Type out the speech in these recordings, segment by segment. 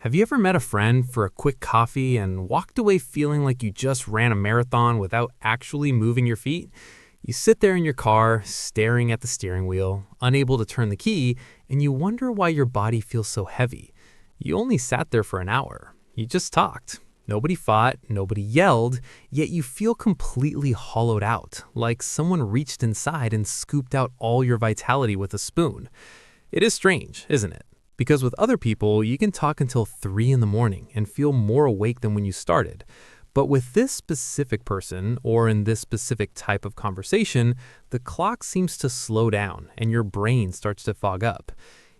Have you ever met a friend for a quick coffee and walked away feeling like you just ran a marathon without actually moving your feet? You sit there in your car, staring at the steering wheel, unable to turn the key, and you wonder why your body feels so heavy. You only sat there for an hour. You just talked. Nobody fought, nobody yelled, yet you feel completely hollowed out, like someone reached inside and scooped out all your vitality with a spoon. It is strange, isn't it? Because with other people, you can talk until 3 in the morning and feel more awake than when you started. But with this specific person, or in this specific type of conversation, the clock seems to slow down and your brain starts to fog up.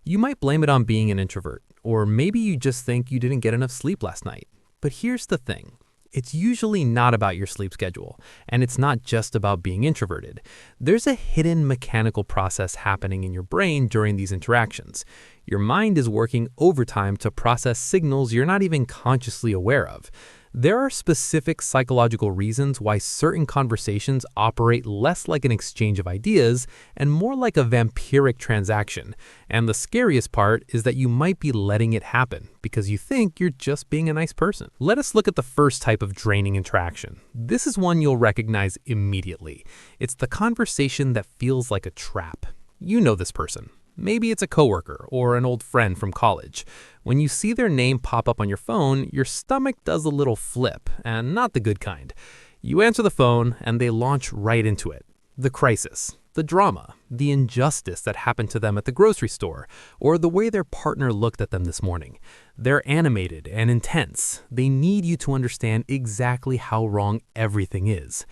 You might blame it on being an introvert, or maybe you just think you didn't get enough sleep last night. But here's the thing. It's usually not about your sleep schedule, and it's not just about being introverted. There's a hidden mechanical process happening in your brain during these interactions. Your mind is working overtime to process signals you're not even consciously aware of. There are specific psychological reasons why certain conversations operate less like an exchange of ideas and more like a vampiric transaction. And the scariest part is that you might be letting it happen because you think you're just being a nice person. Let us look at the first type of draining interaction. This is one you'll recognize immediately. It's the conversation that feels like a trap. You know this person. Maybe it's a coworker or an old friend from college. When you see their name pop up on your phone, your stomach does a little flip, and not the good kind. You answer the phone, and they launch right into it. The crisis, the drama, the injustice that happened to them at the grocery store, or the way their partner looked at them this morning. They're animated and intense. They need you to understand exactly how wrong everything is.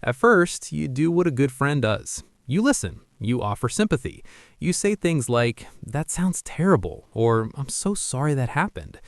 At first, you do what a good friend does. You listen. You offer sympathy. You say things like, "That sounds terrible," or "I'm so sorry that happened."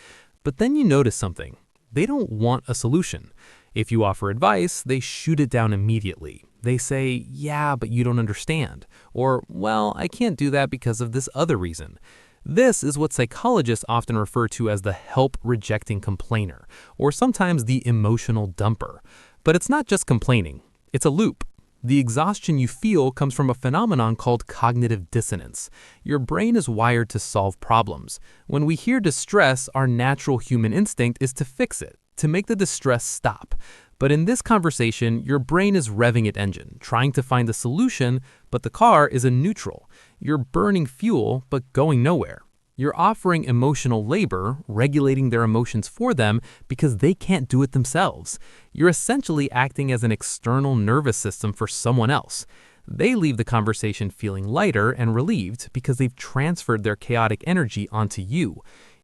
But then you notice something. They don't want a solution. If you offer advice, they shoot it down immediately. They say, "Yeah, but you don't understand," or "Well, I can't do that because of this other reason." This is what psychologists often refer to as the help-rejecting complainer, or sometimes the emotional dumper. But it's not just complaining. It's a loop. The exhaustion you feel comes from a phenomenon called cognitive dissonance. Your brain is wired to solve problems. When we hear distress, our natural human instinct is to fix it, to make the distress stop. But in this conversation, your brain is revving its engine, trying to find a solution, but the car is in neutral. You're burning fuel, but going nowhere. You're offering emotional labor, regulating their emotions for them because they can't do it themselves. You're essentially acting as an external nervous system for someone else. They leave the conversation feeling lighter and relieved because they've transferred their chaotic energy onto you.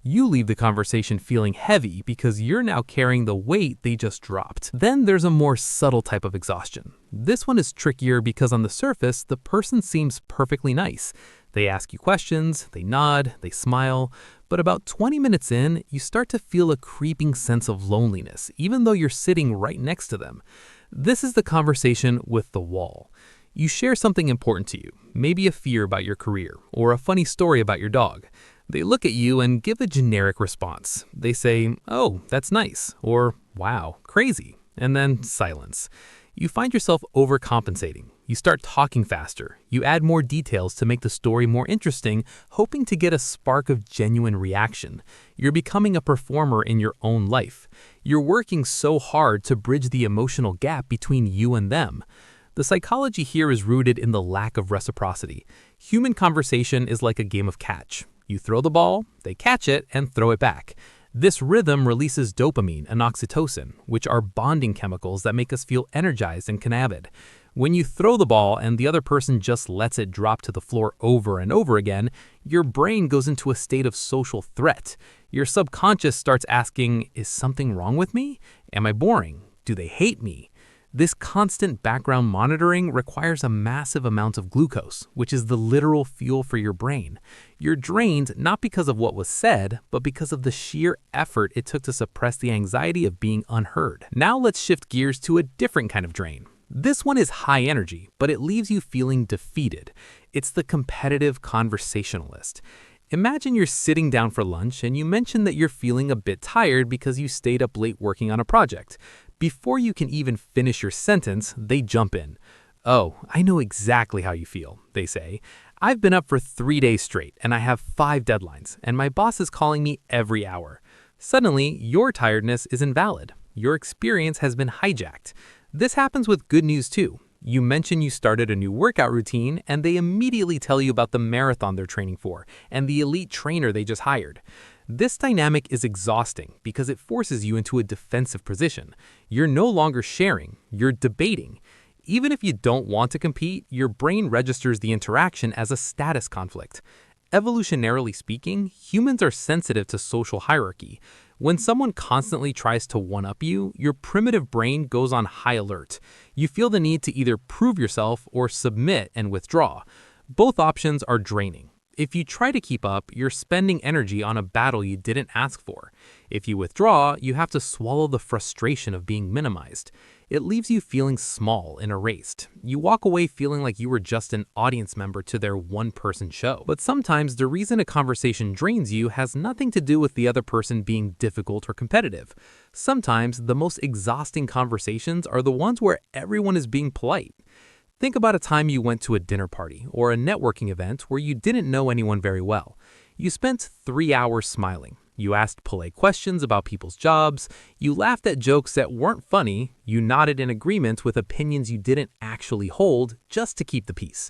You leave the conversation feeling heavy because you're now carrying the weight they just dropped. Then there's a more subtle type of exhaustion. This one is trickier because on the surface, the person seems perfectly nice. They ask you questions, they nod, they smile, but about 20 minutes in, you start to feel a creeping sense of loneliness, even though you're sitting right next to them. This is the conversation with the wall. You share something important to you, maybe a fear about your career, or a funny story about your dog. They look at you and give a generic response. They say, "Oh, that's nice," or "Wow, crazy," and then silence. You find yourself overcompensating. You start talking faster. You add more details to make the story more interesting, hoping to get a spark of genuine reaction. You're becoming a performer in your own life. You're working so hard to bridge the emotional gap between you and them. The psychology here is rooted in the lack of reciprocity. Human conversation is like a game of catch. You throw the ball, they catch it, and throw it back. This rhythm releases dopamine and oxytocin, which are bonding chemicals that make us feel energized and connected. When you throw the ball and the other person just lets it drop to the floor over and over again, your brain goes into a state of social threat. Your subconscious starts asking, "Is something wrong with me? Am I boring? Do they hate me?" This constant background monitoring requires a massive amount of glucose, which is the literal fuel for your brain. You're drained not because of what was said, but because of the sheer effort it took to suppress the anxiety of being unheard. Now let's shift gears to a different kind of drain. This one is high energy, but it leaves you feeling defeated. It's the competitive conversationalist. Imagine you're sitting down for lunch and you mention that you're feeling a bit tired because you stayed up late working on a project. Before you can even finish your sentence, they jump in. "Oh, I know exactly how you feel," they say. "I've been up for 3 days straight and I have 5 deadlines and my boss is calling me every hour." Suddenly, your tiredness is invalid. Your experience has been hijacked. This happens with good news too. You mention you started a new workout routine, and they immediately tell you about the marathon they're training for and the elite trainer they just hired. This dynamic is exhausting because it forces you into a defensive position. You're no longer sharing, you're debating. Even if you don't want to compete, your brain registers the interaction as a status conflict. Evolutionarily speaking, humans are sensitive to social hierarchy. When someone constantly tries to one-up you, your primitive brain goes on high alert. You feel the need to either prove yourself or submit and withdraw. Both options are draining. If you try to keep up, you're spending energy on a battle you didn't ask for. If you withdraw, you have to swallow the frustration of being minimized. It leaves you feeling small and erased. You walk away feeling like you were just an audience member to their one-person show. But sometimes the reason a conversation drains you has nothing to do with the other person being difficult or competitive. Sometimes the most exhausting conversations are the ones where everyone is being polite. Think about a time you went to a dinner party or a networking event where you didn't know anyone very well. You spent 3 hours smiling. You asked polite questions about people's jobs. You laughed at jokes that weren't funny. You nodded in agreement with opinions you didn't actually hold just to keep the peace.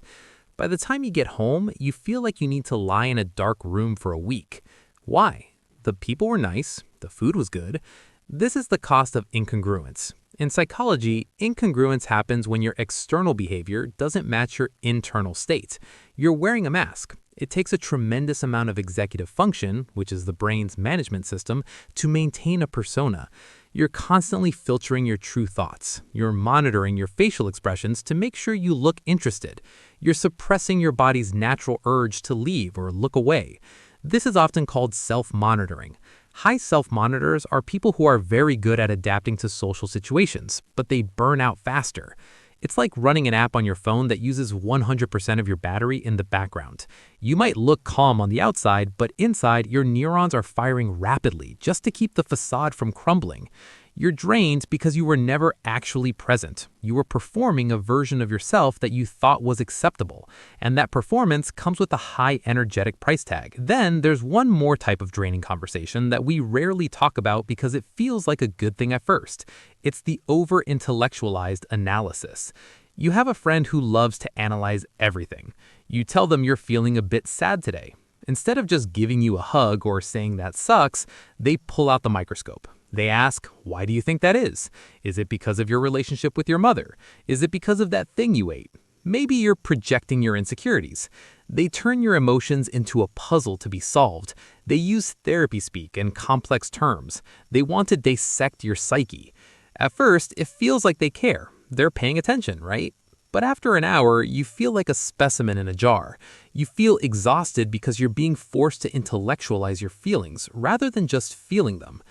By the time you get home, you feel like you need to lie in a dark room for a week. Why? The people were nice. The food was good. This is the cost of incongruence. In psychology, incongruence happens when your external behavior doesn't match your internal state. You're wearing a mask. It takes a tremendous amount of executive function, which is the brain's management system, to maintain a persona. You're constantly filtering your true thoughts. You're monitoring your facial expressions to make sure you look interested. You're suppressing your body's natural urge to leave or look away. This is often called self-monitoring. High self-monitors are people who are very good at adapting to social situations, but they burn out faster. It's like running an app on your phone that uses 100% of your battery in the background. You might look calm on the outside, but inside, your neurons are firing rapidly just to keep the facade from crumbling. You're drained because you were never actually present. You were performing a version of yourself that you thought was acceptable, and that performance comes with a high energetic price tag. Then there's one more type of draining conversation that we rarely talk about because it feels like a good thing at first. It's the over-intellectualized analysis. You have a friend who loves to analyze everything. You tell them you're feeling a bit sad today. Instead of just giving you a hug or saying that sucks, they pull out the microscope. They ask, why do you think that is? Is it because of your relationship with your mother? Is it because of that thing you ate? Maybe you're projecting your insecurities. They turn your emotions into a puzzle to be solved. They use therapy speak and complex terms. They want to dissect your psyche. At first, it feels like they care. They're paying attention, right? But after an hour, you feel like a specimen in a jar. You feel exhausted because you're being forced to intellectualize your feelings rather than just feeling them.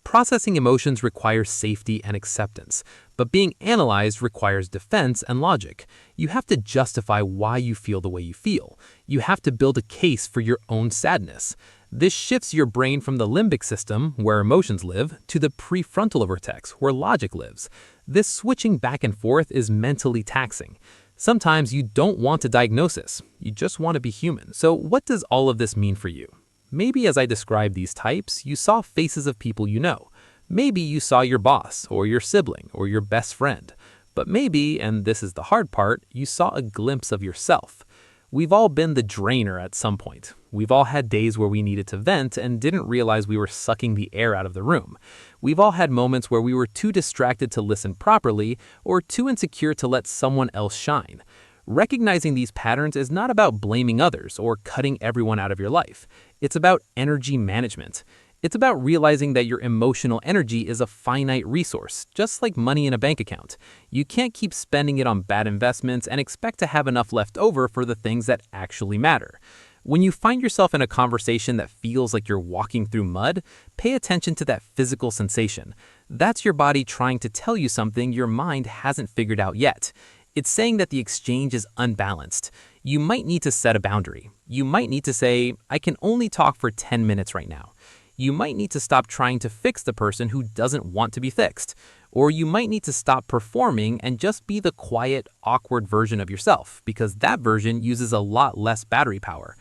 Processing emotions requires safety and acceptance, but being analyzed requires defense and logic. You have to justify why you feel the way you feel. You have to build a case for your own sadness. This shifts your brain from the limbic system, where emotions live, to the prefrontal cortex, where logic lives. This switching back and forth is mentally taxing. Sometimes you don't want a diagnosis. You just want to be human. So what does all of this mean for you? Maybe as I described these types, you saw faces of people you know. Maybe you saw your boss, or your sibling, or your best friend. But maybe, and this is the hard part, you saw a glimpse of yourself. We've all been the drainer at some point. We've all had days where we needed to vent and didn't realize we were sucking the air out of the room. We've all had moments where we were too distracted to listen properly, or too insecure to let someone else shine. Recognizing these patterns is not about blaming others or cutting everyone out of your life. It's about energy management. It's about realizing that your emotional energy is a finite resource, just like money in a bank account. You can't keep spending it on bad investments and expect to have enough left over for the things that actually matter. When you find yourself in a conversation that feels like you're walking through mud, pay attention to that physical sensation. That's your body trying to tell you something your mind hasn't figured out yet. It's saying that the exchange is unbalanced. You might need to set a boundary. You might need to say, I can only talk for 10 minutes right now. You might need to stop trying to fix the person who doesn't want to be fixed. Or you might need to stop performing and just be the quiet, awkward version of yourself, because that version uses a lot less battery power.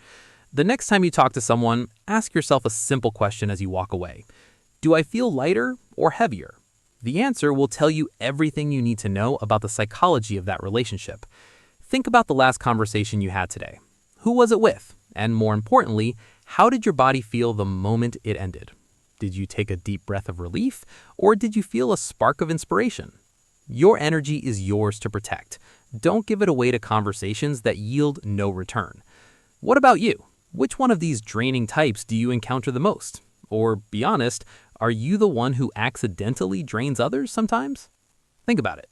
The next time you talk to someone, ask yourself a simple question as you walk away. Do I feel lighter or heavier? The answer will tell you everything you need to know about the psychology of that relationship. Think about the last conversation you had today. Who was it with? And more importantly, how did your body feel the moment it ended? Did you take a deep breath of relief, or did you feel a spark of inspiration? Your energy is yours to protect. Don't give it away to conversations that yield no return. What about you? Which one of these draining types do you encounter the most? Or, be honest, are you the one who accidentally drains others sometimes? Think about it.